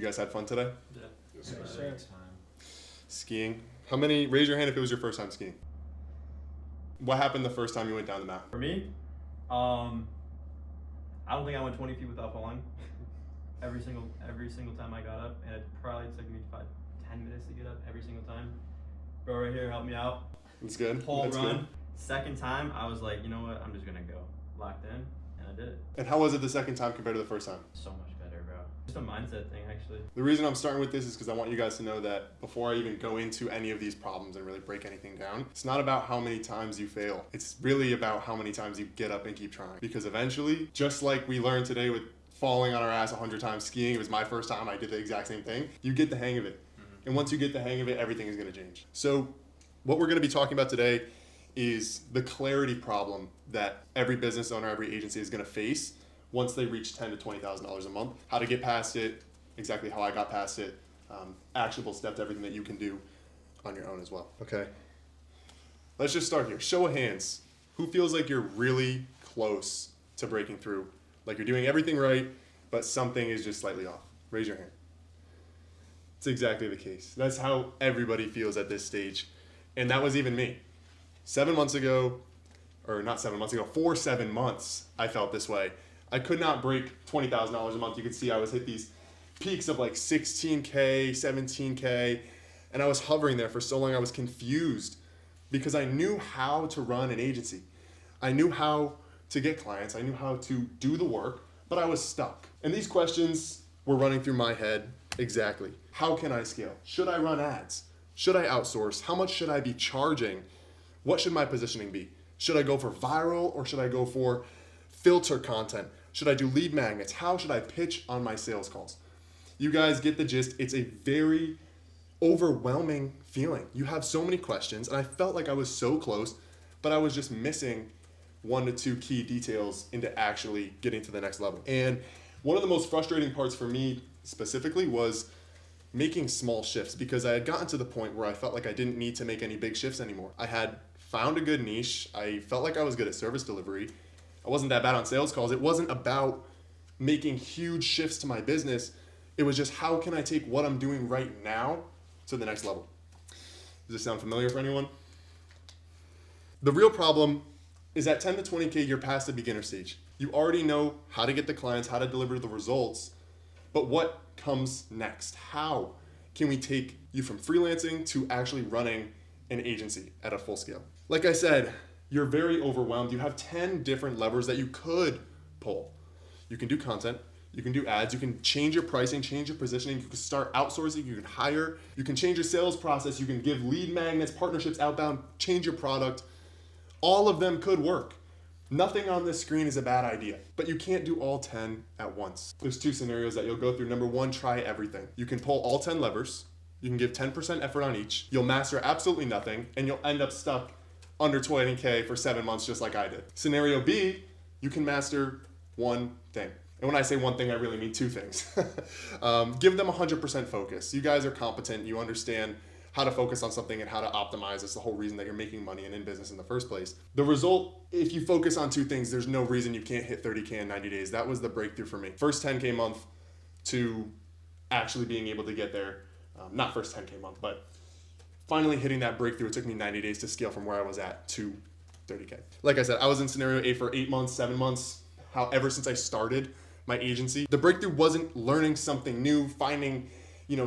You guys had fun today? Yeah. Yes, Yeah, sir. Skiing. How many, raise your hand if it was your first time skiing. What happened the first time you went down the mountain? For me, I don't think I went 20 feet without falling. every single time I got up, and it probably took me about 10 minutes to get up every single time. Bro right here helped me out. That's good. Whole That's run. good. Second time, I was like, you know what? I'm just gonna go. Locked in, and I did it. And how was it the second time compared to the first time? So much better, bro. Just a mindset thing, actually. The reason I'm starting with this is because I want you guys to know that before I even go into any of these problems and really break anything down, it's not about how many times you fail. It's really about how many times you get up and keep trying. Because eventually, just like we learned today with falling on our ass 100 times skiing, it was my first time, I did the exact same thing, you get the hang of it. Mm-hmm. And once you get the hang of it, everything is going to change. So what we're going to be talking about today is the clarity problem that every business owner, every agency is going to face once they reach $10,000 to $20,000 a month. How to get past it, exactly how I got past it, actionable steps, everything that you can do on your own as well. Okay. Let's just start here. Show of hands. Who feels like you're really close to breaking through? Like you're doing everything right, but something is just slightly off. Raise your hand. It's exactly the case. That's how everybody feels at this stage. And that was even me. 7 months ago, or not 7 months ago, for 7 months, I felt this way. I could not break $20,000 a month. You could see I was hit these peaks of like 16K, 17K, and I was hovering there for so long. I was confused because I knew how to run an agency. I knew how to get clients. I knew how to do the work, but I was stuck. And these questions were running through my head exactly. How can I scale? Should I run ads? Should I outsource? How much should I be charging? What should my positioning be? Should I go for viral or should I go for filter content? Should I do lead magnets? How should I pitch on my sales calls? You guys get the gist. It's a very overwhelming feeling. You have so many questions, and I felt like I was so close, but I was just missing 1 to 2 key details into actually getting to the next level. And one of the most frustrating parts for me specifically was making small shifts, because I had gotten to the point where I felt like I didn't need to make any big shifts anymore. I had found a good niche. I felt like I was good at service delivery. I wasn't that bad on sales calls. It wasn't about making huge shifts to my business. It was just, how can I take what I'm doing right now to the next level? Does this sound familiar for anyone? The real problem is at 10 to 20K, you're past the beginner stage. You already know how to get the clients, how to deliver the results, but what comes next? How can we take you from freelancing to actually running an agency at a full scale? Like I said, you're very overwhelmed. You have 10 different levers that you could pull. You can do content, you can do ads, you can change your pricing, change your positioning, you can start outsourcing, you can hire, you can change your sales process, you can give lead magnets, partnerships outbound, change your product. All of them could work. Nothing on this screen is a bad idea, but you can't do all 10 at once. There's 2 scenarios that you'll go through. Number 1, try everything. You can pull all 10 levers. You can give 10% effort on each. You'll master absolutely nothing, and you'll end up stuck under 20K for 7 months, just like I did. Scenario B, you can master one thing. And when I say one thing, I really mean 2 things. Give them 100% focus. You guys are competent. You understand how to focus on something and how to optimize. It's the whole reason that you're making money and in business in the first place. The result, if you focus on 2 things, there's no reason you can't hit 30K in 90 days. That was the breakthrough for me. First 10K month to actually being able to get there. Not first 10K month, but finally hitting that breakthrough. It took me 90 days to scale from where I was at to 30K. Like I said, I was in scenario A for 8 months, 7 months, however, since I started my agency. The breakthrough wasn't learning something new, finding,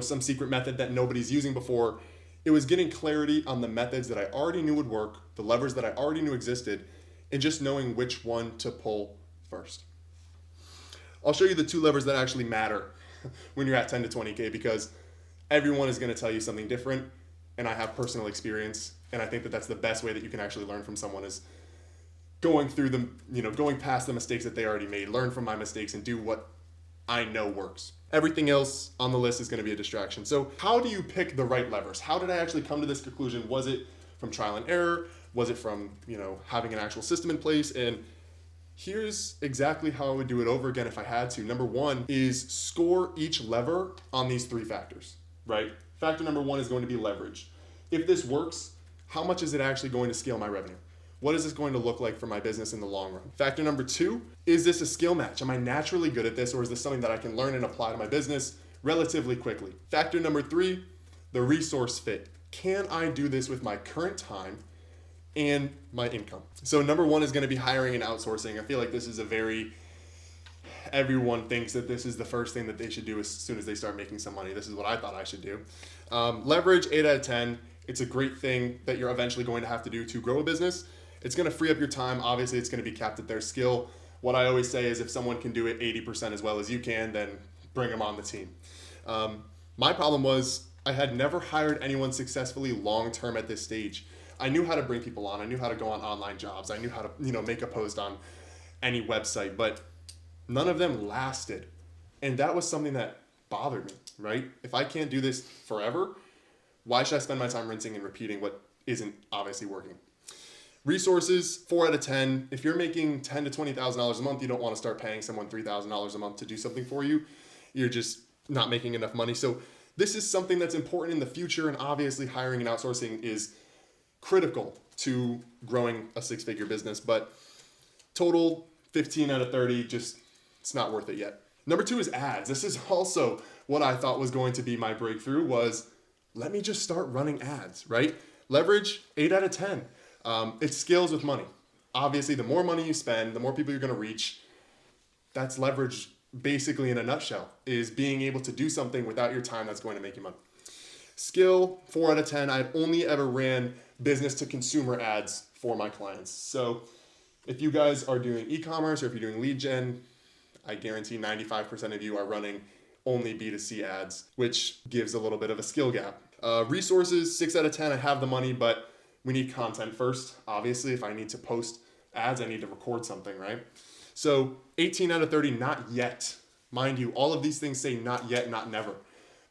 some secret method that nobody's using before. It was getting clarity on the methods that I already knew would work, the levers that I already knew existed, and just knowing which one to pull first. I'll show you the 2 levers that actually matter when you're at 10 to 20K, because everyone is going to tell you something different, and I have personal experience, and I think that that's the best way that you can actually learn from someone, is going through them, going past the mistakes that they already made, learn from my mistakes and do what I know works. Everything else on the list is going to be a distraction. So how do you pick the right levers? How did I actually come to this conclusion? Was it from trial and error? Was it from, having an actual system in place? And here's exactly how I would do it over again if I had to. Number 1 is score each lever on these 3 factors, right? Factor number 1 is going to be leverage. If this works, how much is it actually going to scale my revenue? What is this going to look like for my business in the long run? Factor number 2, is this a skill match? Am I naturally good at this, or is this something that I can learn and apply to my business relatively quickly. Factor number 3, the resource fit. Can I do this with my current time and my income? So number 1 is going to be hiring and outsourcing. I feel like this is everyone thinks that this is the first thing that they should do as soon as they start making some money. This is what I thought I should do. Leverage, 8 out of 10. It's a great thing that you're eventually going to have to do to grow a business. It's going to free up your time. Obviously, it's going to be capped at their skill. What I always say is if someone can do it 80% as well as you can, then bring them on the team. My problem was I had never hired anyone successfully long-term at this stage. I knew how to bring people on. I knew how to go on online jobs. I knew how to, make a post on any website, but none of them lasted. And that was something that bothered me, right? If I can't do this forever, why should I spend my time rinsing and repeating what isn't obviously working? Resources, 4 out of 10. If you're making $10,000 to $20,000 a month, you don't want to start paying someone $3,000 a month to do something for you. You're just not making enough money. So this is something that's important in the future, and obviously hiring and outsourcing is critical to growing a 6-figure business, but total 15 out of 30, just it's not worth it yet. Number 2 is ads. This is also what I thought was going to be my breakthrough was let me just start running ads, right? Leverage, 8 out of 10. It's skills with money. Obviously, the more money you spend, the more people you're going to reach. That's leverage basically in a nutshell, is being able to do something without your time that's going to make you money. Skill, 4 out of 10. I've only ever ran business to consumer ads for my clients. So if you guys are doing e-commerce or if you're doing lead gen, I guarantee 95% of you are running only B2C ads, which gives a little bit of a skill gap. Resources, 6 out of 10. I have the money, but we need content first. Obviously, if I need to post ads, I need to record something, right? So 18 out of 30, not yet. Mind you, all of these things say not yet, not never.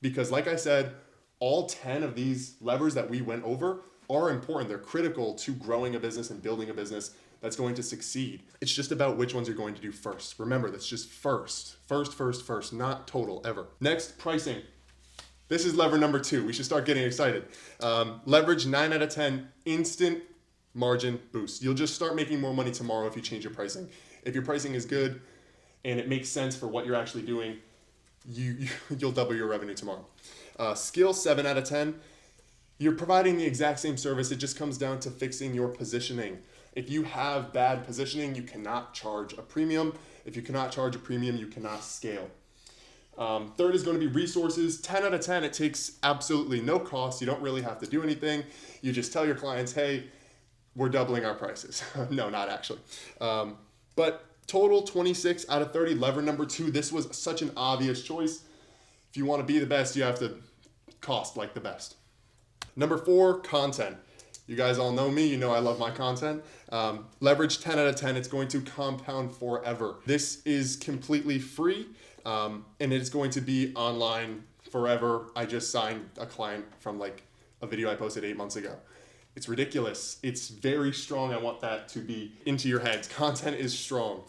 Because like I said, all 10 of these levers that we went over are important. They're critical to growing a business and building a business that's going to succeed. It's just about which ones you're going to do first. Remember, that's just first, not total ever. Next, pricing. This is lever number 2. We should start getting excited. Leverage, 9 out of 10, instant margin boost. You'll just start making more money tomorrow if you change your pricing. If your pricing is good and it makes sense for what you're actually doing, you'll double your revenue tomorrow. Skill, 7 out of 10. You're providing the exact same service. It just comes down to fixing your positioning. If you have bad positioning, you cannot charge a premium. If you cannot charge a premium, you cannot scale. Third is going to be resources. 10 out of 10, it takes absolutely no cost. You don't really have to do anything. You just tell your clients, hey, we're doubling our prices. No, not actually. But total 26 out of 30, lever number 2. This was such an obvious choice. If you want to be the best, you have to cost like the best. Number 4, content. You guys all know me, you know I love my content. Leverage, 10 out of 10, it's going to compound forever. This is completely free, and it's going to be online forever. I just signed a client from like a video I posted 8 months ago. It's ridiculous. It's very strong. I want that to be into your heads. Content is strong.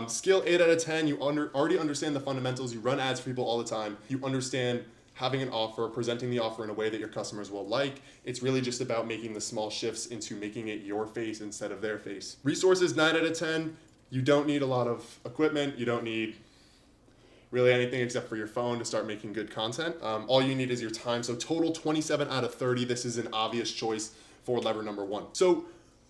Skill, 8 out of 10. You already understand the fundamentals. You run ads for people all the time. You understand having an offer, presenting the offer in a way that your customers will like. It's really just about making the small shifts into making it your face instead of their face. Resources, 9 out of 10. You don't need a lot of equipment. You don't need really anything except for your phone to start making good content. All you need is your time. So total 27 out of 30. This is an obvious choice for lever number 1. So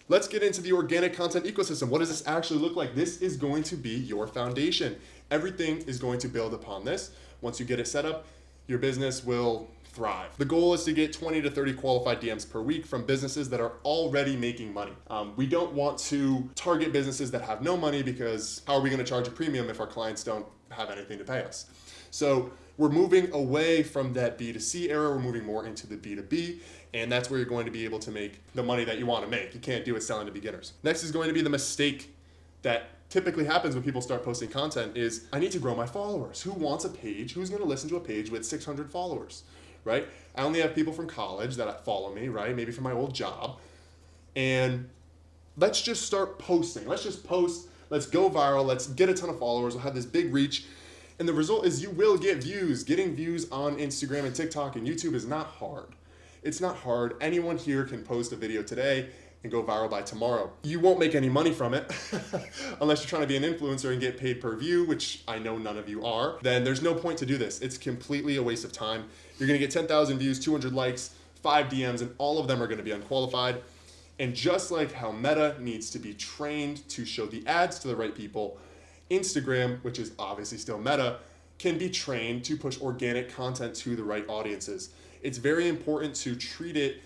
let's get into the organic content ecosystem. What does this actually look like? This is going to be your foundation. Everything is going to build upon this. Once you get it set up, your business will thrive. The goal is to get 20 to 30 qualified DMs per week from businesses that are already making money. We don't want to target businesses that have no money, because how are we going to charge a premium if our clients don't have anything to pay us? So we're moving away from that B2C era. We're moving more into the B2B, and that's where you're going to be able to make the money that you want to make. You can't do it selling to beginners. Next is going to be the mistake that typically happens when people start posting content is, I need to grow my followers. Who wants a page? Who's going to listen to a page with 600 followers, right? I only have people from college that follow me, right? Maybe from my old job. And let's just start posting. Let's just post. Let's go viral. Let's get a ton of followers. We'll have this big reach. And the result is you will get views. Getting views on Instagram and TikTok and YouTube is not hard. It's not hard. Anyone here can post a video today and go viral by tomorrow. You won't make any money from it unless you're trying to be an influencer and get paid per view, which I know none of you are. Then there's no point to do this. It's completely a waste of time. You're gonna get 10,000 views, 200 likes, 5 DMs, and all of them are gonna be unqualified. And just like how Meta needs to be trained to show the ads to the right people, Instagram, which is obviously still Meta, can be trained to push organic content to the right audiences. It's very important to treat it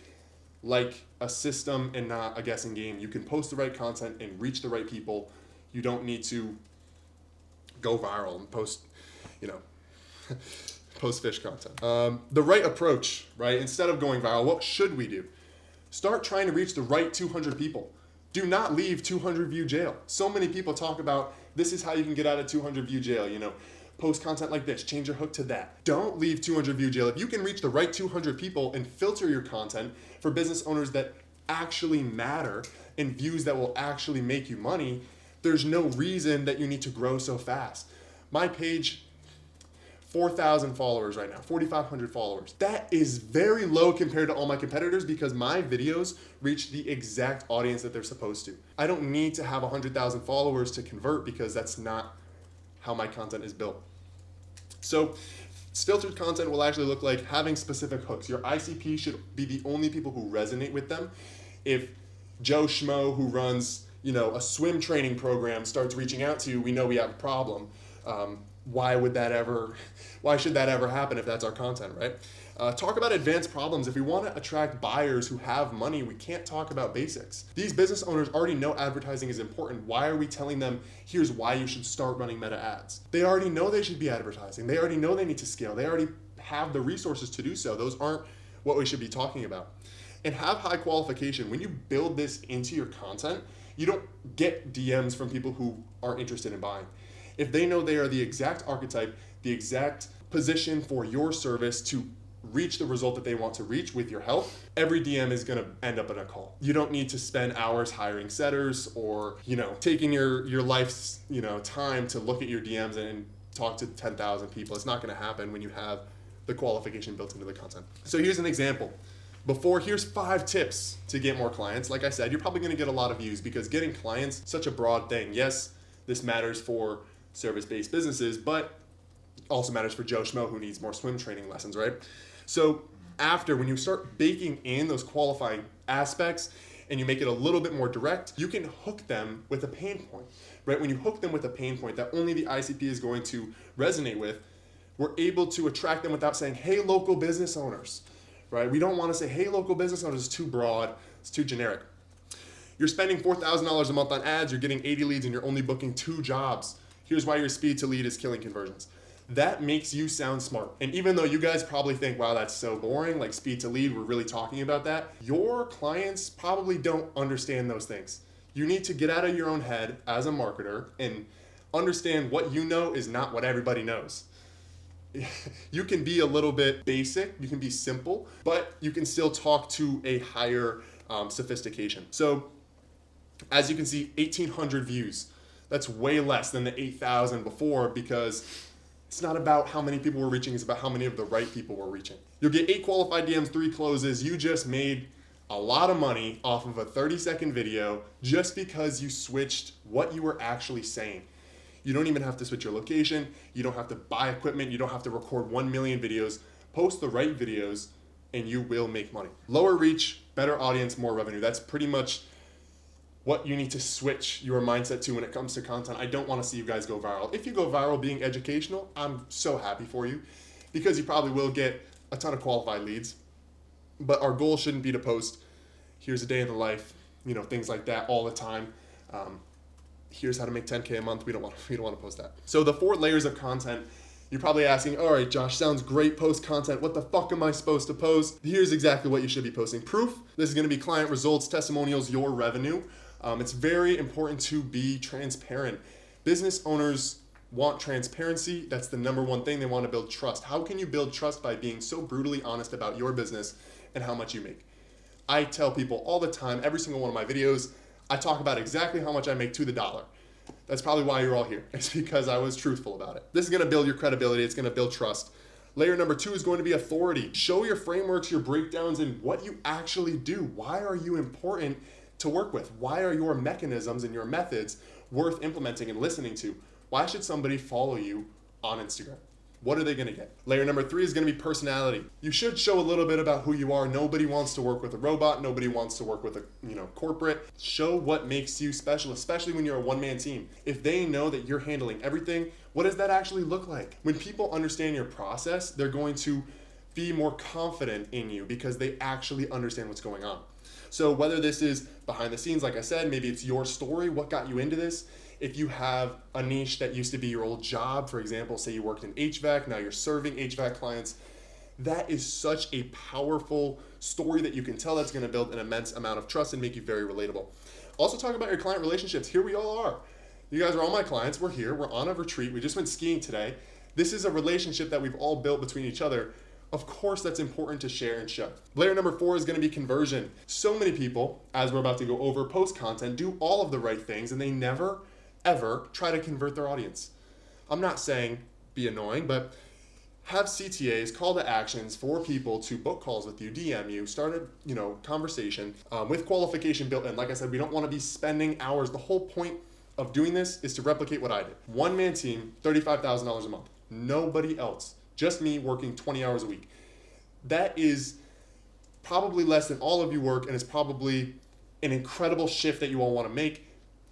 like a system and not a guessing game. You can post the right content and reach the right people. You don't need to go viral and post, post fish content. The right approach, right? Instead of going viral, what should we do? Start trying to reach the right 200 people. Do not leave 200 view jail. So many people talk about this is how you can get out of 200 view jail, post content like this, change your hook to that. Don't leave 200 view jail. If you can reach the right 200 people and filter your content for business owners that actually matter and views that will actually make you money, there's no reason that you need to grow so fast. My page, 4,000 followers right now, 4,500 followers. That is very low compared to all my competitors because my videos reach the exact audience that they're supposed to. I don't need to have 100,000 followers to convert because that's not how my content is built. So filtered content will actually look like having specific hooks. Your ICP should be the only people who resonate with them. If Joe Schmo who runs, a swim training program starts reaching out to you, we know we have a problem. Why should that ever happen if that's our content, right? Talk about advanced problems. If we want to attract buyers who have money, we can't talk about basics. These business owners already know advertising is important. Why are we telling them, here's why you should start running Meta ads? They already know they should be advertising. They already know they need to scale. They already have the resources to do so. Those aren't what we should be talking about. And have high qualification. When you build this into your content, you don't get DMs from people who aren't interested in buying. If they know they are the exact archetype, the exact position for your service to reach the result that they want to reach with your help, every DM is going to end up in a call. You don't need to spend hours hiring setters or, taking your life's, time to look at your DMs and talk to 10,000 people. It's not going to happen when you have the qualification built into the content. So here's an example. Here's 5 tips to get more clients. Like I said, you're probably going to get a lot of views because getting clients is such a broad thing. Yes, this matters for service-based businesses, but also matters for Joe Schmo who needs more swim training lessons, right? So when you start baking in those qualifying aspects and you make it a little bit more direct, you can hook them with a pain point, right? When you hook them with a pain point that only the ICP is going to resonate with, we're able to attract them without saying, hey, local business owners, right? We don't want to say, hey, local business owners. It's too broad. It's too generic. You're spending $4,000 a month on ads. You're getting 80 leads and you're only booking 2 jobs. Here's why your speed to lead is killing conversions. That makes you sound smart. And even though you guys probably think, wow, that's so boring, like speed to lead, we're really talking about that. Your clients probably don't understand those things. You need to get out of your own head as a marketer and understand what you know is not what everybody knows. You can be a little bit basic, you can be simple, but you can still talk to a higher sophistication. So as you can see, 1,800 views. That's way less than the 8,000 before because it's not about how many people we're reaching, it's about how many of the right people we're reaching. You'll get 8 qualified DMs, 3 closes. You just made a lot of money off of a 30-second video just because you switched what you were actually saying. You don't even have to switch your location. You don't have to buy equipment. You don't have to record 1 million videos. Post the right videos and you will make money. Lower reach, better audience, more revenue. That's pretty much what you need to switch your mindset to when it comes to content. I don't want to see you guys go viral. If you go viral being educational, I'm so happy for you because you probably will get a ton of qualified leads. But our goal shouldn't be to post, here's a day in the life, things like that all the time. Here's how to make 10K a month. We don't want to post that. So the 4 layers of content, you're probably asking, all right, Josh, sounds great, post content. What the fuck am I supposed to post? Here's exactly what you should be posting. Proof. This is going to be client results, testimonials, your revenue. It's very important to be transparent. Business owners want transparency. That's the number one thing. They want to build trust. How can you build trust? By being so brutally honest about your business and how much you make. I tell people all the time, every single one of my videos, I talk about exactly how much I make to the dollar. That's probably why you're all here. It's because I was truthful about it. This is going to build your credibility. It's going to build trust. Layer number 2 is going to be authority. Show your frameworks, your breakdowns, and what you actually do. Why are you important to work with? Why are your mechanisms and your methods worth implementing and listening to? Why should somebody follow you on Instagram? What are they going to get? Layer number 3 is going to be personality. You should show a little bit about who you are. Nobody wants to work with a robot. Nobody wants to work with a corporate. Show what makes you special, especially when you're a one-man team. If they know that you're handling everything, what does that actually look like? When people understand your process, they're going to be more confident in you because they actually understand what's going on. So whether this is behind the scenes, like I said, maybe it's your story, what got you into this. If you have a niche that used to be your old job, for example, say you worked in HVAC, now you're serving HVAC clients, that is such a powerful story that you can tell that's going to build an immense amount of trust and make you very relatable. Also talk about your client relationships. Here we all are. You guys are all my clients. We're here. We're on a retreat. We just went skiing today. This is a relationship that we've all built between each other. Of course, that's important to share and show. Layer number 4 is going to be conversion. So many people, as we're about to go over, post content, do all of the right things, and they never ever try to convert their audience. I'm not saying be annoying, but have CTAs, call to actions for people to book calls with you, DM you, start a conversation with qualification built in. Like I said, we don't want to be spending hours. The whole point of doing this is to replicate what I did. One-man team, $35,000 a month. Nobody else. Just me working 20 hours a week. That is probably less than all of you work, and it's probably an incredible shift that you all want to make.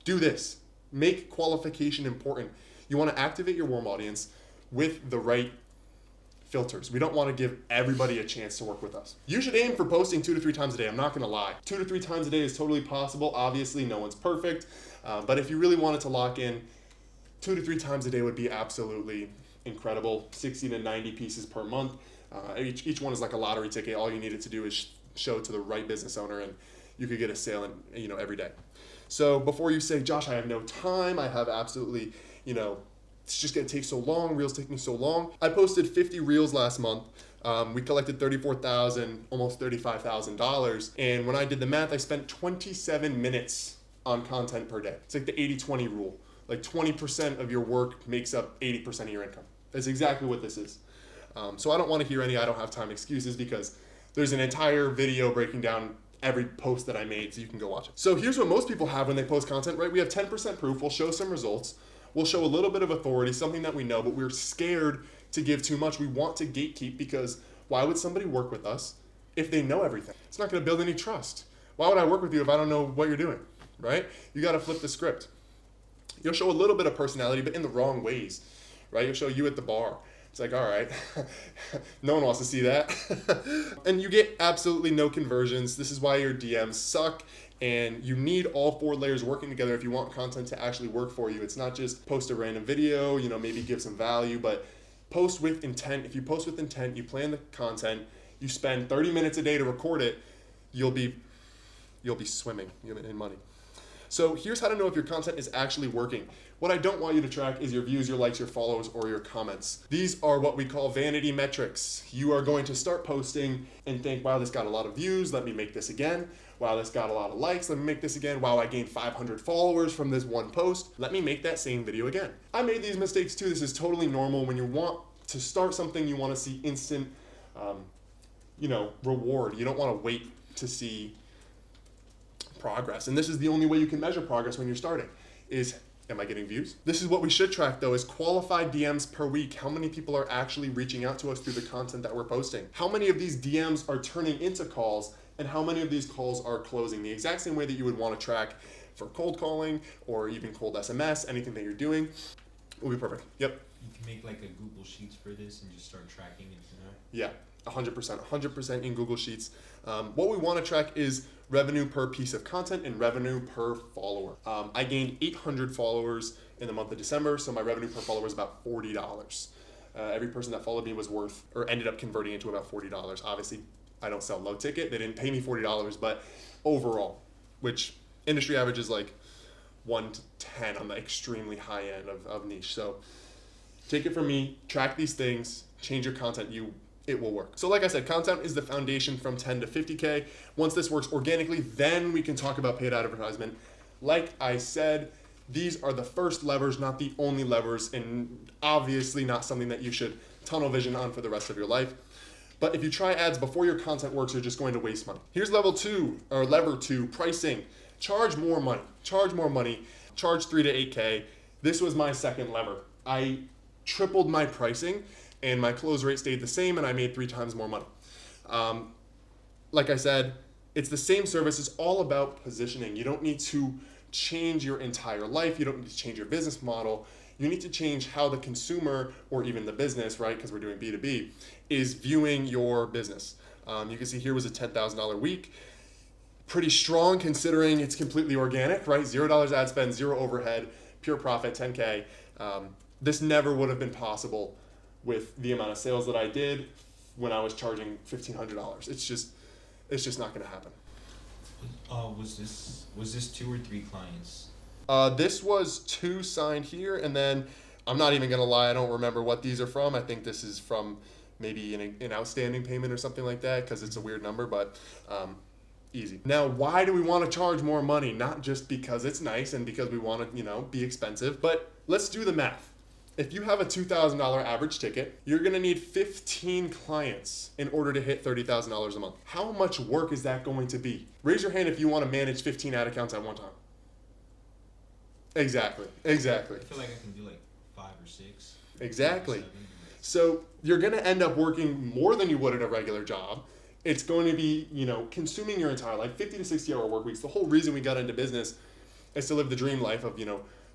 Do this. Make qualification important. You want to activate your warm audience with the right filters. We don't want to give everybody a chance to work with us. You should aim for posting 2 to 3 times a day. I'm not going to lie. 2 to 3 times a day is totally possible. Obviously, no one's perfect. But if you really wanted to lock in, 2 to 3 times a day would be absolutely incredible. 60 to 90 pieces per month. Each one is like a lottery ticket. All you needed to do is show it to the right business owner, and you could get a sale every day. So before you say, Josh, I have no time, I have absolutely, it's just going to take so long, reels take me so long. I posted 50 reels last month. We collected $34,000, almost $35,000. And when I did the math, I spent 27 minutes on content per day. It's like the 80-20 rule. Like 20% of your work makes up 80% of your income. That's exactly what this is. So I don't want to hear any I don't have time excuses, because there's an entire video breaking down every post that I made, so you can go watch it. So here's what most people have when they post content, right? We have 10% proof. We'll show some results. We'll show a little bit of authority, something that we know, but we're scared to give too much. We want to gatekeep, because why would somebody work with us if they know everything? It's not going to build any trust. Why would I work with you if I don't know what you're doing, right? You got to flip the script. You'll show a little bit of personality, but in the wrong ways, right? You'll show you at the bar. It's like, all right, no one wants to see that. And you get absolutely no conversions. This is why your DMs suck. And you need all 4 layers working together if you want content to actually work for you. It's not just post a random video, maybe give some value, but post with intent. If you post with intent, you plan the content, you spend 30 minutes a day to record it, you'll be swimming in money. So here's how to know if your content is actually working. What I don't want you to track is your views, your likes, your follows, or your comments. These are what we call vanity metrics. You are going to start posting and think, wow, this got a lot of views, let me make this again. Wow, this got a lot of likes, let me make this again. Wow, I gained 500 followers from this one post. Let me make that same video again. I made these mistakes too. This is totally normal. When you want to start something, you want to see instant, reward. You don't want to wait to see progress. And this is the only way you can measure progress when you're starting is, am I getting views? This is what we should track though, is qualified DMs per week. How many people are actually reaching out to us through the content that we're posting? How many of these DMs are turning into calls, and how many of these calls are closing? The exact same way that you would want to track for cold calling or even cold SMS, anything that you're doing will be perfect. Yep. You can make like a Google Sheets for this and just start tracking it. Yeah, 100% in Google Sheets. What we want to track is revenue per piece of content and revenue per follower. I gained 800 followers in the month of December, so my revenue per follower is about $40. Every person that followed me was worth, or ended up converting into about $40. Obviously, I don't sell low ticket. They didn't pay me $40, but overall, which industry average is like 1 to 10 on the extremely high end of niche. So take it from me, track these things, change your content, it will work. So like I said, content is the foundation from 10 to 50K. Once this works organically, then we can talk about paid advertisement. Like I said, these are the first levers, not the only levers, and obviously not something that you should tunnel vision on for the rest of your life. But if you try ads before your content works, you're just going to waste money. Here's lever 2, pricing. Charge more money. Charge more money. Charge 3 to 8K. This was my second lever. I tripled my pricing and my close rate stayed the same and I made 3 times more money. Like I said, it's the same service. It's all about positioning. You don't need to change your entire life. You don't need to change your business model. You need to change how the consumer or even the business, right, because we're doing B2B, is viewing your business. You can see here was a $10,000 week. Pretty strong considering it's completely organic, right? $0 ad spend, 0 overhead, pure profit, 10K. This never would have been possible with the amount of sales that I did when I was charging $1,500. It's just not going to happen. Was this 2 or 3 clients? This was 2 signed here, and then I'm not even going to lie, I don't remember what these are from. I think this is from maybe an outstanding payment or something like that because it's a weird number, but easy. Now, why do we want to charge more money? Not just because it's nice and because we want to, be expensive, but let's do the math. If you have a $2,000 average ticket, you're going to need 15 clients in order to hit $30,000 a month. How much work is that going to be? Raise your hand if you want to manage 15 ad accounts at one time. Exactly. I feel like I can do like 5 or 6. Exactly. 7. So you're going to end up working more than you would at a regular job. It's going to be, consuming your entire life, 50 to 60 hour work weeks. The whole reason we got into business is to live the dream life of,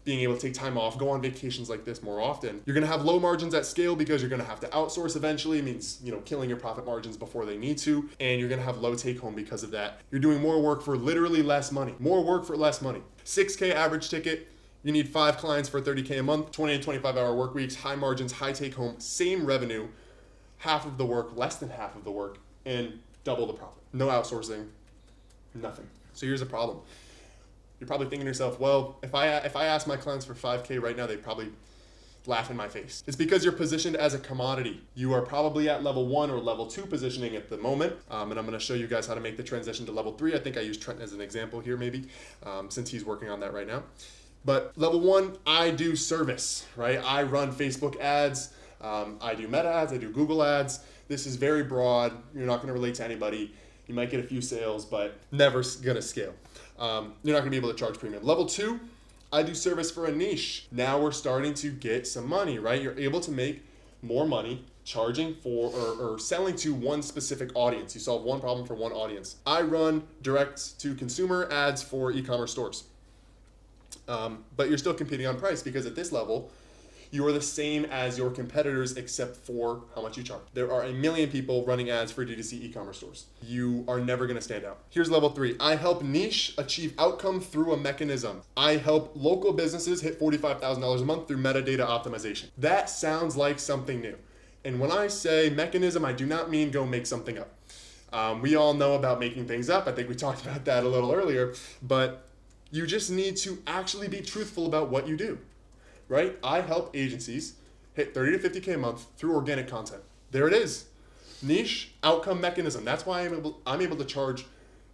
being able to take time off, go on vacations like this more often. You're going to have low margins at scale because you're going to have to outsource eventually. It means, killing your profit margins before they need to. And you're going to have low take home because of that. You're doing more work for literally less money. More work for less money. 6K average ticket. You need 5 clients for 30K a month, 20 to 25 hour work weeks, high margins, high take home, same revenue, half of the work, less than half of the work, and double the profit. No outsourcing, nothing. So here's the problem. You're probably thinking to yourself, well, if I ask my clients for 5K right now, they'd probably laugh in my face. It's because you're positioned as a commodity. You are probably at level 1 or level 2 positioning at the moment. And I'm going to show you guys how to make the transition to level 3. I think I use Trent as an example here maybe, since he's working on that right now. But level 1, I do service, right? I run Facebook ads. I do Meta ads. I do Google ads. This is very broad. You're not going to relate to anybody. You might get a few sales, but never going to scale. You're not going to be able to charge premium. Level 2, I do service for a niche. Now we're starting to get some money, right? You're able to make more money charging for or selling to one specific audience. You solve one problem for one audience. I run direct to consumer ads for e-commerce stores. But you're still competing on price because at this level, you are the same as your competitors except for how much you charge. There are a million people running ads for D2C e-commerce stores. You are never going to stand out. Here's level 3. I help niche achieve outcome through a mechanism. I help local businesses hit $45,000 a month through metadata optimization. That sounds like something new. And when I say mechanism, I do not mean go make something up. We all know about making things up. I think we talked about that a little earlier, but you just need to actually be truthful about what you do. Right? I help agencies hit 30 to 50K a month through organic content. There it is. Niche outcome mechanism. That's why I'm able to charge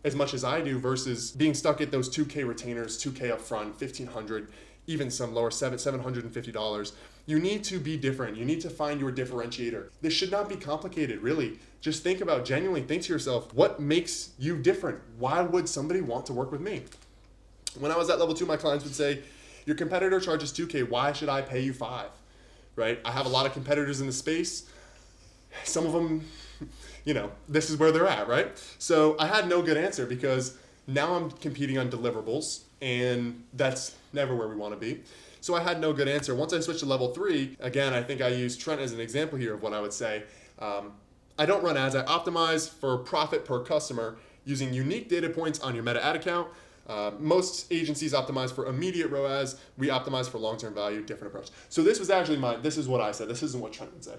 as much as I do versus being stuck at those 2K retainers, 2K upfront, $1,500, even some lower, $750. You need to be different. You need to find your differentiator. This should not be complicated, really. Just genuinely think to yourself, what makes you different? Why would somebody want to work with me? When I was at level 2, my clients would say, your competitor charges 2K, why should I pay you 5? Right? I have a lot of competitors in the space. Some of them, this is where they're at, right? So I had no good answer because now I'm competing on deliverables and that's never where we want to be. So I had no good answer. Once I switched to level 3, again, I think I use Trent as an example here of what I would say. I don't run ads. I optimize for profit per customer using unique data points on your Meta ad account. Most agencies optimize for immediate ROAS. We optimize for long-term value, different approach. So this was actually this is what I said. This isn't what Trent would say.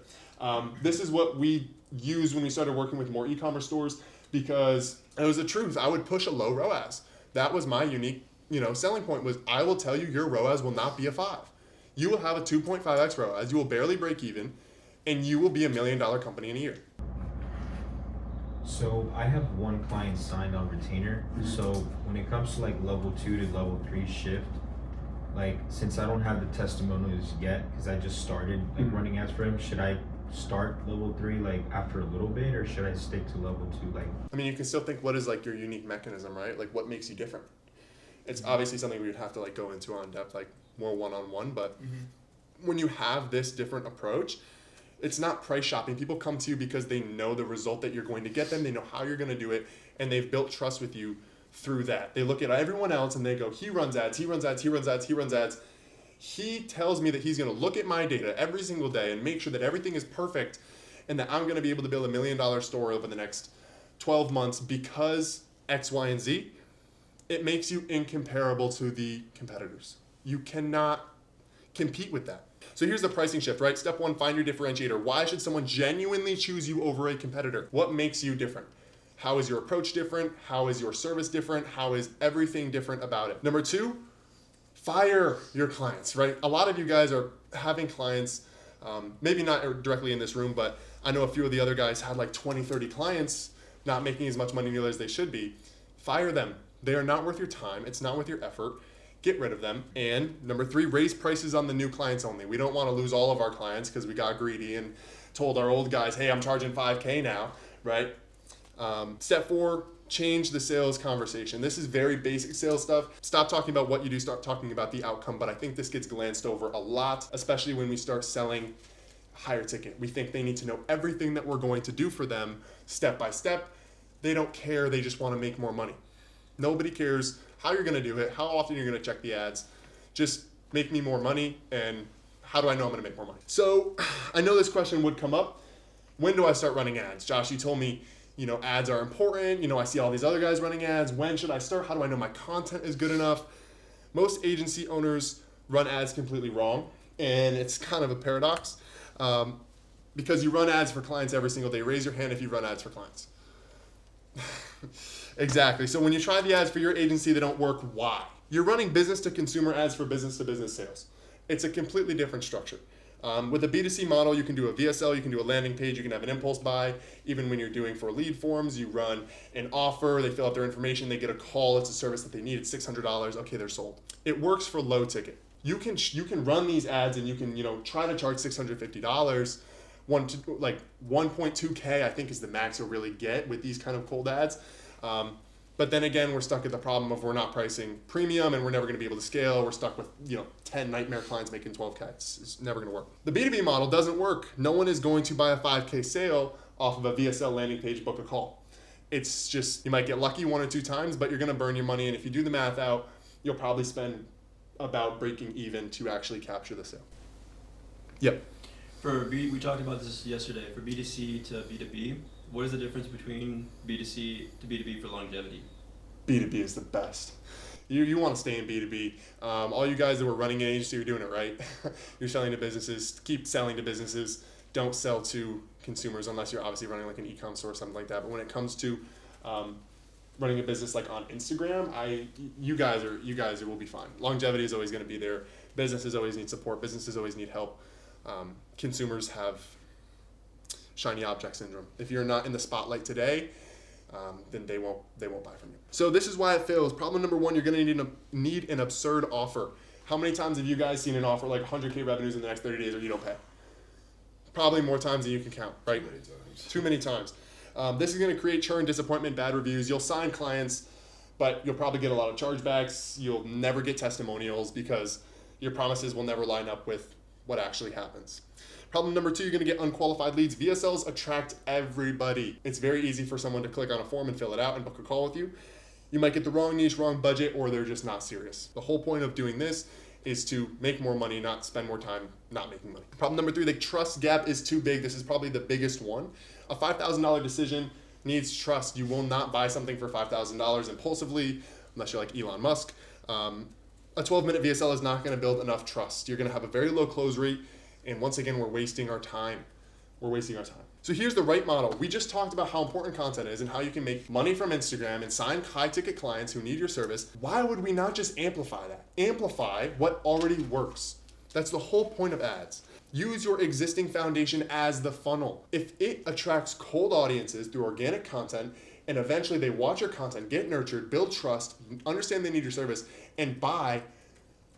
This is what we used when we started working with more e-commerce stores because it was the truth. I would push a low ROAS. That was my unique, selling point was I will tell you your ROAS will not be a 5. You will have a 2.5x ROAS. You will barely break even and you will be $1 million company in a year. So I have one client signed on retainer. So when it comes to like level 2 to level 3 shift, since I don't have the testimonials yet, because I just started running ads for him, should I start level 3 after a little bit, or should I stick to level 2? I mean, you can still think what is your unique mechanism, right? What makes you different? It's obviously something we would have to like go into on depth, like more one-on-one, but when you have this different approach, it's not price shopping. People come to you because they know the result that you're going to get them. They know how you're going to do it, and they've built trust with you through that. They look at everyone else and they go, he runs ads, he runs ads, he runs ads, he runs ads. He tells me that he's going to look at my data every single day and make sure that everything is perfect and that I'm going to be able to build $1 million store over the next 12 months because X, Y, and Z. It makes you incomparable to the competitors. You cannot compete with that. So here's the pricing shift, right? Step one, find your differentiator. Why should someone genuinely choose you over a competitor? What makes you different? How is your approach different? How is your service different? How is everything different about it? Number two, fire your clients, right? A lot of you guys are having clients, maybe not directly in this room, but I know a few of the other guys had like 20, 30 clients not making as much money nearly as they should be. Fire them. They are not worth your time. It's not worth your effort. Get rid of them. And number three, raise prices on the new clients only. We don't want to lose all of our clients because we got greedy and told our old guys, hey, I'm charging 5K now, right? Step four, change the sales conversation. This is very basic sales stuff. Stop talking about what you do, start talking about the outcome. But I think this gets glanced over a lot, especially when we start selling higher ticket. We think they need to know everything that we're going to do for them step by step. They don't care. They just want to make more money. Nobody cares how you're going to do it, how often you're going to check the ads. Just make me more money, and how do I know I'm going to make more money? So I know this question would come up. When do I start running ads? Josh, you told me, ads are important. I see all these other guys running ads. When should I start? How do I know my content is good enough? Most agency owners run ads completely wrong, and it's kind of a paradox because you run ads for clients every single day. Raise your hand if you run ads for clients. Exactly. So when you try the ads for your agency, they don't work. Why? You're running business to consumer ads for business to business sales. It's a completely different structure. With a B2C model, you can do a VSL, you can do a landing page, you can have an impulse buy. Even when you're doing for lead forms, you run an offer, they fill out their information, they get a call, it's a service that they need, it's $600, okay, they're sold. It works for low ticket. You can run these ads and you can try to charge $650. 1.2K I think is the max you'll really get with these kind of cold ads. But then again, we're stuck at the problem of we're not pricing premium and we're never going to be able to scale. We're stuck with 10 nightmare clients making 12K. It's never going to work. The B2B model doesn't work. No one is going to buy a 5K sale off of a VSL landing page, book a call. It's just, you might get lucky 1 or 2 times, but you're going to burn your money. And if you do the math out, you'll probably spend about breaking even to actually capture the sale. Yep. We talked about this yesterday. For B2C to B2B, what is the difference between B2C to B2B for longevity? B2B is the best. You want to stay in B2B. All you guys that were running an agency, you're doing it right. You're selling to businesses. Keep selling to businesses. Don't sell to consumers unless you're obviously running like an e-com store or something like that. But when it comes to running a business like on Instagram, you guys will be fine. Longevity is always going to be there. Businesses always need support. Businesses always need help. Consumers have shiny object syndrome. If you're not in the spotlight today, then they won't buy from you. So this is why it fails. Problem number one, you're going to need an absurd offer. How many times have you guys seen an offer like 100K revenues in the next 30 days or you don't pay? Probably more times than you can count, right? Too many times. This is going to create churn, disappointment, bad reviews. You'll sign clients, but you'll probably get a lot of chargebacks. You'll never get testimonials because your promises will never line up with what actually happens. Problem number two, you're going to get unqualified leads. VSLs attract everybody. It's very easy for someone to click on a form and fill it out and book a call with you. You might get the wrong niche, wrong budget, or they're just not serious. The whole point of doing this is to make more money, not spend more time not making money. Problem number three, the trust gap is too big. This is probably the biggest one. A $5,000 decision needs trust. You will not buy something for $5,000 impulsively unless you're like Elon Musk. A 12-minute VSL is not going to build enough trust. You're going to have a very low close rate. And once again, we're wasting our time. So here's the right model. We just talked about how important content is and how you can make money from Instagram and sign high-ticket clients who need your service. Why would we not just amplify that? Amplify what already works. That's the whole point of ads. Use your existing foundation as the funnel. If it attracts cold audiences through organic content, and eventually they watch your content, get nurtured, build trust, understand they need your service, and buy,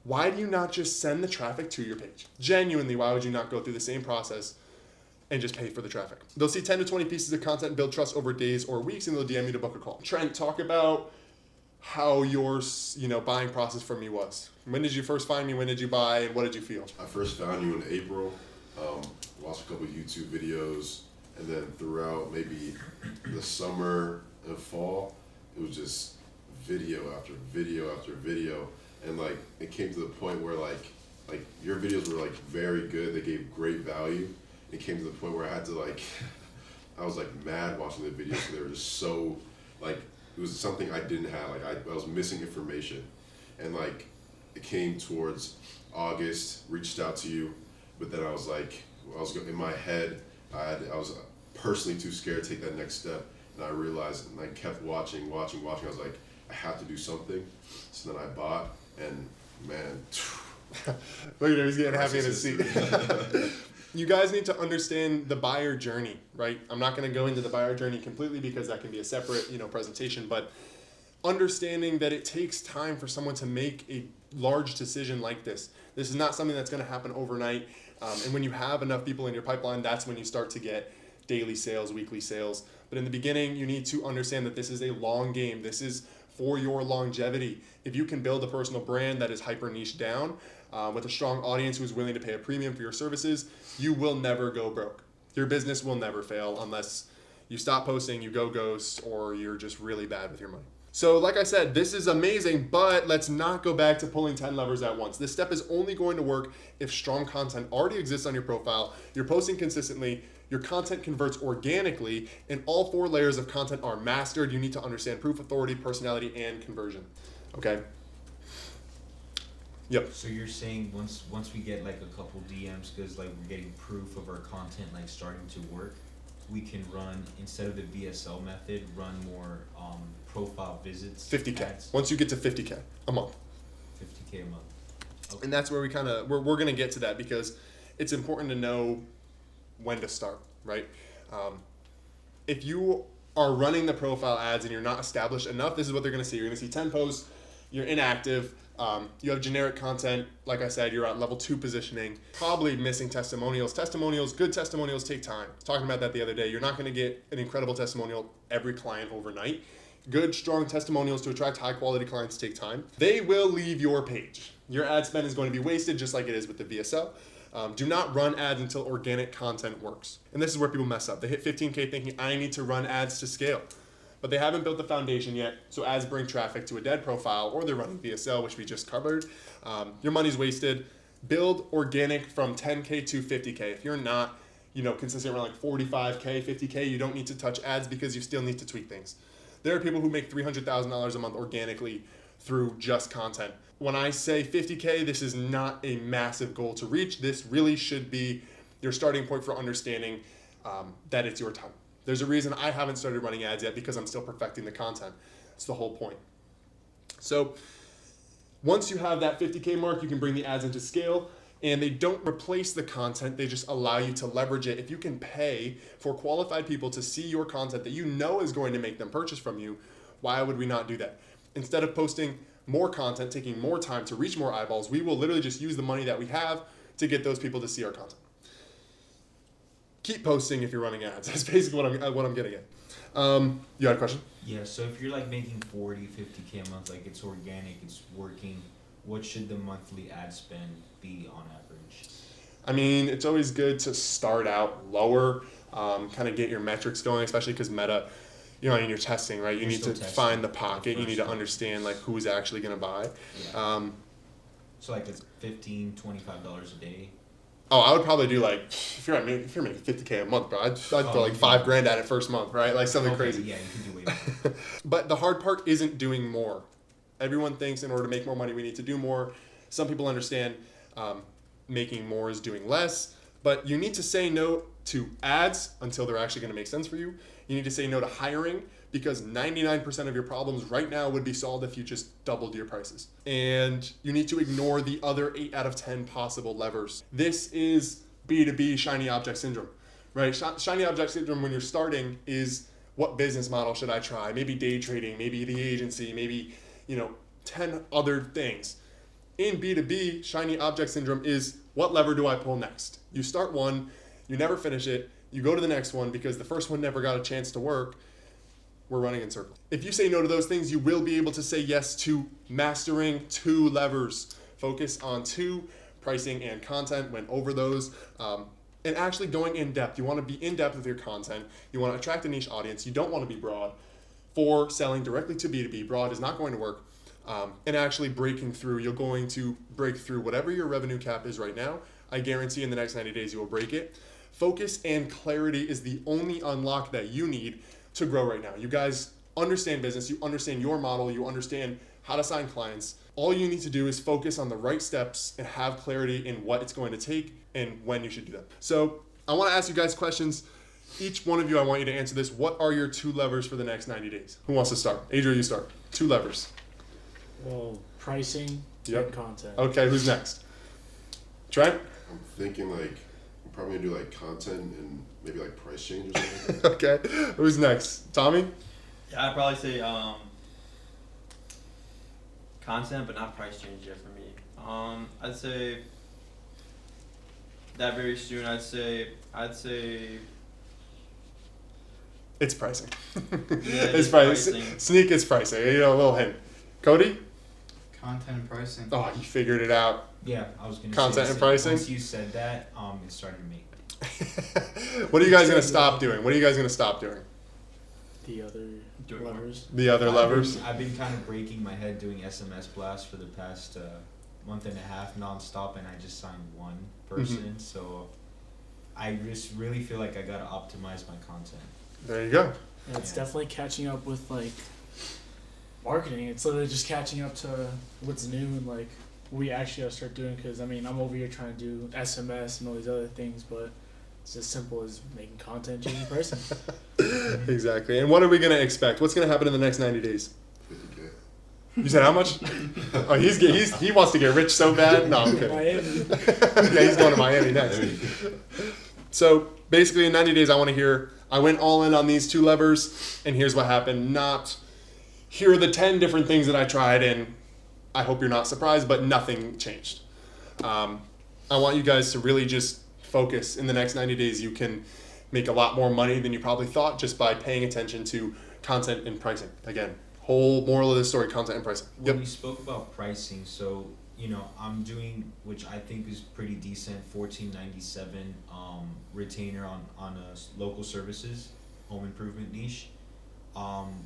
why do you not just send the traffic to your page? Genuinely, why would you not go through the same process and just pay for the traffic? They'll see 10 to 20 pieces of content and build trust over days or weeks, and they'll DM you to book a call. Trent, talk about how your buying process from me was. When did you first find me? When did you buy? And what did you feel? I first found you in April. Watched a couple YouTube videos, and then throughout maybe the summer and fall, it was just video after video after video, and like it came to the point where like your videos were like very good. They gave great value. It came to the point where I had to like, I was like mad watching the videos. So they were just so like, it was something I didn't have. Like I was missing information, and like it came towards August. Reached out to you, but then I was like, in my head. I was personally too scared to take that next step, and I realized, and I kept watching. I was like, I have to do something. So then I bought, and man, look at him, he's getting happy in his seat. You guys need to understand the buyer journey, right? I'm not going to go into the buyer journey completely because that can be a separate, presentation, but understanding that it takes time for someone to make a large decision like this. This is not something that's going to happen overnight. And when you have enough people in your pipeline, that's when you start to get daily sales, weekly sales. But in the beginning, you need to understand that this is a long game. This is for your longevity. If you can build a personal brand that is hyper niche down with a strong audience who is willing to pay a premium for your services, you will never go broke. Your business will never fail unless you stop posting, you go ghost, or you're just really bad with your money. So like I said, this is amazing, but let's not go back to pulling 10 levers at once. This step is only going to work if strong content already exists on your profile, you're posting consistently, your content converts organically, and all 4 layers of content are mastered. You need to understand proof, authority, personality, and conversion. Okay? Yep. So you're saying once we get like a couple DMs, because like we're getting proof of our content like starting to work, we can run, instead of the VSL method, run more profile visits. 50K. Ads. Once you get to 50K a month. 50K a month. Okay. And that's where we're going to get to that, because it's important to know when to start, right? If you are running the profile ads and you're not established enough, this is what they're going to see. You're going to see 10 posts, you're inactive, you have generic content. Like I said, you're at level 2 positioning, probably missing testimonials. Good testimonials take time. I was talking about that the other day. You're not going to get an incredible testimonial every client overnight. Good, strong testimonials to attract high quality clients take time. They will leave your page. Your ad spend is going to be wasted, just like it is with the VSL. Do not run ads until organic content works. And this is where people mess up. They hit 15K thinking, I need to run ads to scale. But they haven't built the foundation yet, so ads bring traffic to a dead profile, or they're running VSL, which we just covered. Your money's wasted. Build organic from 10K to 50K. If you're not, consistent around like 45K, 50K, you don't need to touch ads because you still need to tweak things. There are people who make $300,000 a month organically through just content. When I say 50K, this is not a massive goal to reach. This really should be your starting point for understanding that it's your time. There's a reason I haven't started running ads yet, because I'm still perfecting the content. It's the whole point. So once you have that 50K mark, you can bring the ads into scale, and they don't replace the content. They just allow you to leverage it. If you can pay for qualified people to see your content that you know is going to make them purchase from you, why would we not do that? Instead of posting more content, taking more time to reach more eyeballs, we will literally just use the money that we have to get those people to see our content. Keep posting if you're running ads. That's basically what I'm getting at. You had a question? Yeah, so if you're like making 40, 50K a month, like it's organic, it's working, what should the monthly ad spend be on average? I mean, it's always good to start out lower, kind of get your metrics going, especially because Meta, you're testing, right? You need to find the pocket. You need to understand like who's actually going to buy. Yeah. So like it's $15, $25 a day. Oh, I would probably do like, if you're making 50K a month, bro, I'd throw like $5,000 at it first month, right? Like something crazy. Yeah, you can do way more. But the hard part isn't doing more. Everyone thinks in order to make more money, we need to do more. Some people understand making more is doing less, but you need to say no to ads until they're actually going to make sense for you. You need to say no to hiring, because 99% of your problems right now would be solved if you just doubled your prices. And you need to ignore the other 8 out of 10 possible levers. This is B2B shiny object syndrome, right? Shiny object syndrome when you're starting is, what business model should I try? Maybe day trading, maybe the agency, maybe 10 other things. In B2B, shiny object syndrome is, what lever do I pull next? You start one, you never finish it, you go to the next one because the first one never got a chance to work. we're running in circles. If you say no to those things, you will be able to say yes to mastering 2 levers. Focus on 2, pricing and content. Went over those. And actually going in depth. You want to be in depth with your content. You want to attract a niche audience. You don't want to be broad. For selling directly to B2B, broad is not going to work. And actually breaking through, you're going to break through whatever your revenue cap is right now. I guarantee in the next 90 days you will break it. Focus and clarity is the only unlock that you need to grow right now. You guys understand business, you understand your model, you understand how to sign clients. All you need to do is focus on the right steps and have clarity in what it's going to take and when you should do them. So I want to ask you guys questions. Each one of you, I want you to answer this. What are your 2 levers for the next 90 days? Who wants to start? Adriel, you start. 2 levers. Well, pricing Yep. and content. Okay, who's next? Trent? I'm thinking like I'm probably gonna do like content and maybe like price change or something. Okay, who's next? Tommy? Yeah, I'd probably say content, but not price change yet for me. I'd say that very soon. I'd say It's pricing. Yeah, It's it's pricing. pricing. Sneak is pricing. You know, a little hint. Cody? Content and pricing. Oh, you figured it out. Yeah, I was gonna Content say and the same. pricing? Once you said that, it started to make. What are you guys gonna stop doing? What are you guys gonna stop doing? The other Doing what? levers. The other levers? I've been kind of breaking my head doing SMS blasts for the past month and a half nonstop, and I just signed 1 person. So I just really feel like I gotta optimize my content. There you go. And it's Yeah. definitely catching up with like marketing. It's literally just catching up to what's new and like we actually gotta start doing. Because I mean, I'm over here trying to do SMS and all these other things, but it's as simple as making content, changing pricing. Exactly. And what are we gonna expect? What's gonna happen in the next 90 days? 50K. You said how much? Oh, he wants to get rich so bad. No, I'm kidding. Miami. Yeah, he's going to Miami next. So basically, in 90 days, I want to hear I went all in on these 2 levers, and here's what happened. Not here are the 10 different things that I tried, and I hope you're not surprised, but nothing changed. I want you guys to really just focus. In the next 90 days, you can make a lot more money than you probably thought just by paying attention to content and pricing. Again, whole moral of this story: content and pricing. When we spoke about pricing, so I'm doing, which I think is pretty decent, $14.97 retainer on a local services home improvement niche.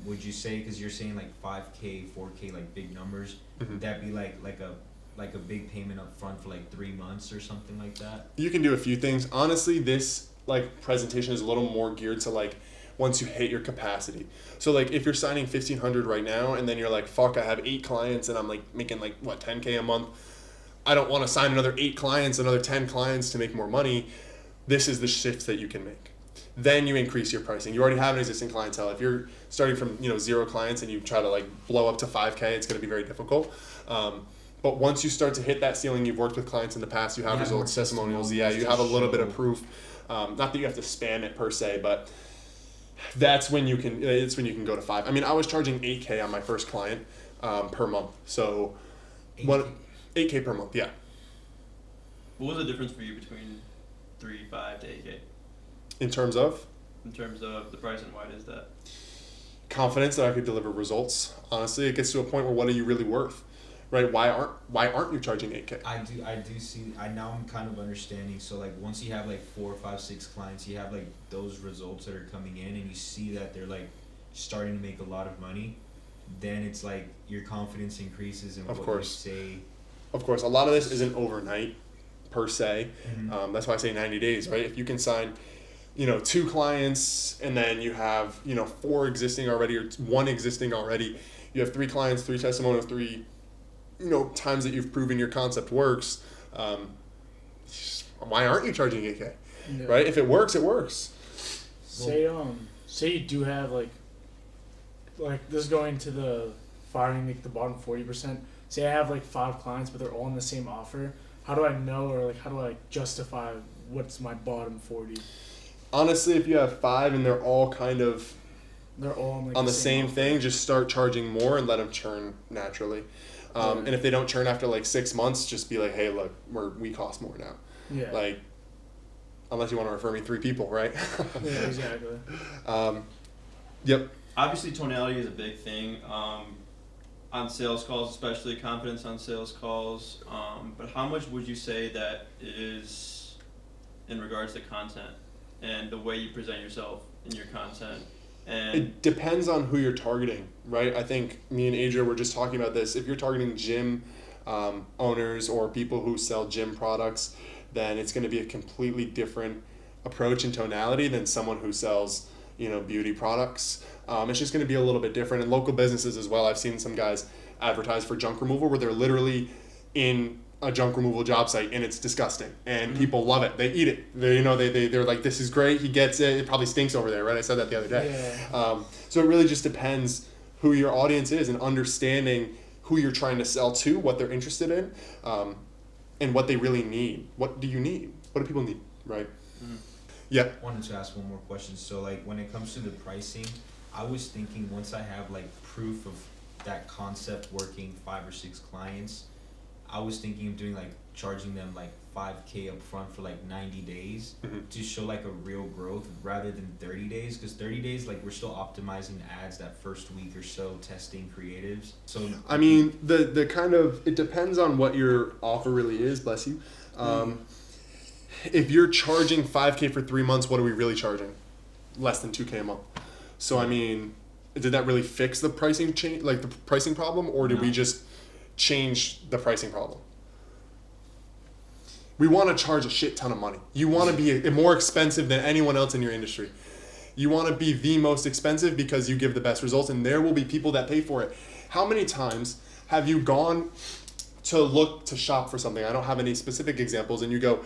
Would you say, because you're saying like 5K, 4K, like big numbers, would that be like a big payment up front for like 3 months or something like that? You can do a few things. Honestly, this like presentation is a little more geared to like once you hit your capacity. So like if you're signing 1,500 right now and then you're like, fuck, I have 8 clients and I'm like making like what, 10K a month. I don't want to sign another 8 clients, another 10 clients to make more money. This is the shifts that you can make. Then you increase your pricing. You already have an existing clientele. If you're starting from 0 clients and you try to like blow up to 5K, it's going to be very difficult. But once you start to hit that ceiling, you've worked with clients in the past, you have results, more testimonials. testimonials Yeah, you to have a little bit show. of proof. Not that you have to spam it per se, but that's when you can. It's when you can go to 5. I mean, I was charging 8K on my first client per month. So, 8K per month. Yeah. What was the difference for you between 3, 5 to 8K In terms of in terms of the price, and why is that? confidence that I could deliver results. Honestly, it gets to a point where what are you really worth, right? Why aren't you charging 8K? I do see. Now I'm kind of understanding. So like once you have like 4, 5, 6 clients, you have like those results that are coming in, and you see that they're like starting to make a lot of money. Then it's like your confidence increases in Of what course. you say. Of course, a lot of this isn't overnight per se. That's why I say 90 days, right? If you can sign, 2 clients and then you have, 4 existing already or 1 existing already, you have 3 clients, 3 testimonials, 3, times that you've proven your concept works. Why aren't you charging 8K, Yeah. right? If it works, it works. Say you do have like this is going to the firing like the bottom 40%. Say I have like 5 clients, but they're all in the same offer. How do I know, or like how do I justify what's my bottom 40? Honestly, if you have 5 and they're all kind of They're all on, like, on the same offer. thing, just start charging more and let them churn naturally. And if they don't churn after like 6 months, just be like, hey, look, we cost more now. Yeah. Like, unless you want to refer me 3 people, right? Yeah, exactly. Yep. obviously tonality is a big thing. On sales calls, especially confidence on sales calls. But how much would you say that is in regards to content and the way you present yourself in your content? And It depends on who you're targeting, right? I think me and Adria were just talking about this. If you're targeting gym owners or people who sell gym products, then it's going to be a completely different approach and tonality than someone who sells, beauty products. It's just going to be a little bit different. And local businesses as well. I've seen some guys advertise for junk removal where they're literally in a junk removal job site and it's disgusting and people love it. They eat it. They're like, this is great. He gets it. It probably stinks over there, right? I said that the other day. Yeah. So it really just depends who your audience is and understanding who you're trying to sell to, what they're interested in, and what they really need. What do you need? What do people need, right? Mhm. Yeah. Wanted to ask one more question. So like when it comes to the pricing, I was thinking once I have like proof of that concept working 5 or 6 clients, I was thinking of doing like charging them like $5,000 up front for like 90 days to show like a real growth rather than 30 days, because 30 days like we're still optimizing ads that first week or so, testing creatives. So I mean, the kind of, it depends on what your offer really is, bless you. If you're charging $5,000 for 3 months, what are we really charging? Less than $2,000 a month. So I mean, did that really fix the pricing change, like the pricing problem, or did we just change the pricing problem? We want to charge a shit ton of money. You want to be more expensive than anyone else in your industry. You want to be the most expensive because you give the best results, and there will be people that pay for it. How many times have you gone to shop for something? I don't have any specific examples, and you go,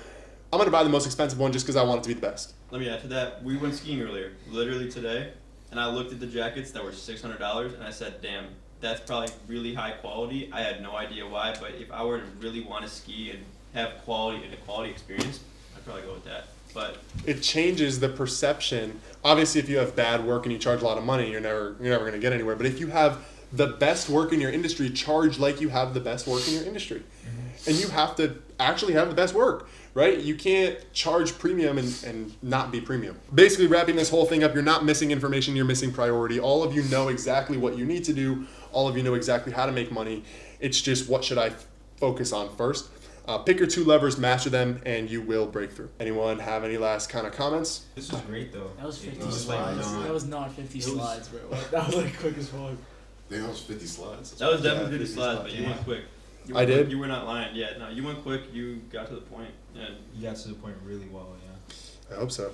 I'm going to buy the most expensive one just because I want it to be the best. let me add to that. We went skiing earlier, literally today, and I looked at the jackets that were $600, and I said, damn, that's probably really high quality. I had no idea why, but if I were to really want to ski and have quality and a quality experience, I'd probably go with that. But It changes the perception. Obviously, if you have bad work and you charge a lot of money, you're never going to get anywhere. But if you have the best work in your industry, charge like you have the best work in your industry. And you have to actually have the best work, right? You can't charge premium and not be premium. Basically, wrapping this whole thing up, you're not missing information, you're missing priority. All of you know exactly what you need to do. All of you know exactly how to make money. It's just, what should I focus on first? Pick your 2 levers, master them, and you will break through. Anyone have any last kind of comments? this was great though. That was 50 It was like slides. not- That was not 50 it was- slides, bro. That was like quick as fuck. Damn, that was 50 slides. that was Yeah, definitely 50 50 slides, slides, but you yeah. went quick. You I went did? Quick. You were not lying. Yeah, no, you went quick. You got to the point, and You got to the point really well, yeah. I hope so.